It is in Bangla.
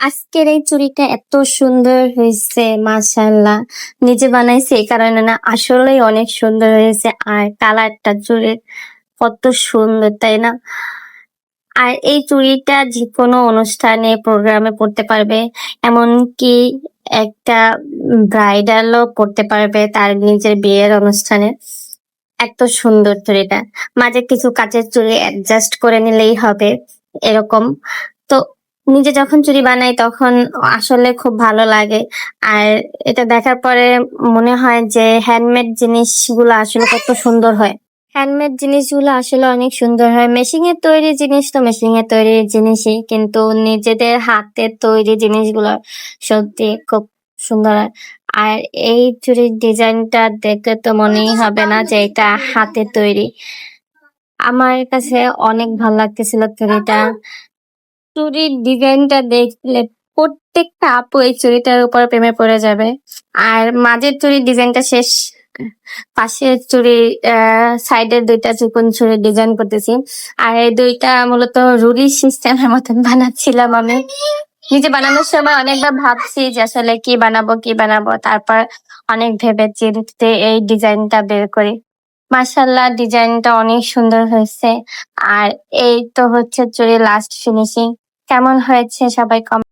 আজকের এই চুড়িটা এত সুন্দর হয়েছে, মাশাআল্লাহ। নিজে বানাইছি এই কারণে না, আসলেই অনেক সুন্দর হয়েছে। আর কালারটা চুড়ির কত সুন্দর, তাই না? আর এই চুড়িটা যেকোনো অনুষ্ঠানে প্রোগ্রামে পড়তে পারবে, এমনকি একটা ব্রাইডালও পড়তে পারবে তার নিজের বিয়ের অনুষ্ঠানে। এত সুন্দর চুড়িটা, মাঝে কিছু কাচের চুড়ি অ্যাডজাস্ট করে নিলেই হবে, এরকম। তো নিজে যখন চুড়ি বানাই তখন আসলে খুব ভালো লাগে। আর এটা দেখার পরে মনে হয় যে হ্যান্ডমেড জিনিসগুলো আসলে কত সুন্দর হয়। হ্যান্ডমেড জিনিসগুলো আসলে অনেক সুন্দর হয়। মেশিং এর তৈরি জিনিস তো মেশিং এর তৈরি জিনিসই, কিন্তু নিজেদের হাতের তৈরি জিনিসগুলো সত্যি খুব সুন্দর হয়। আর এই চুড়ির ডিজাইনটা দেখে তো মনেই হবে না যে এটা হাতে তৈরি। আমার কাছে অনেক ভালো লাগতেছিল চুড়িটা। চুড়ির ডিজাইনটা দেখলে প্রত্যেকটা আপু এই চুড়িটার উপর প্রেমে পড়ে যাবে। আর মাঝের চুড়ির ডিজাইনটা শেষ, পাশের চুড়ি সাইডের দুইটা চিকন চুড়ির ডিজাইন করতেছি। আর এই দুইটা মূলত রুলি সিস্টেমের মতন বানাচ্ছিলাম আমি। নিজে বানানোর সময় অনেকবার ভাবছি যে আসলে কি বানাবো, তারপর অনেক ভেবে চিন্তে এই ডিজাইনটা বের করি। মাশাআল্লাহ, ডিজাইনটা অনেক সুন্দর হয়েছে। আর এই তো হচ্ছে চুড়ির লাস্ট ফিনিশিং। কেমন হয়েছে সবাই কমেন্ট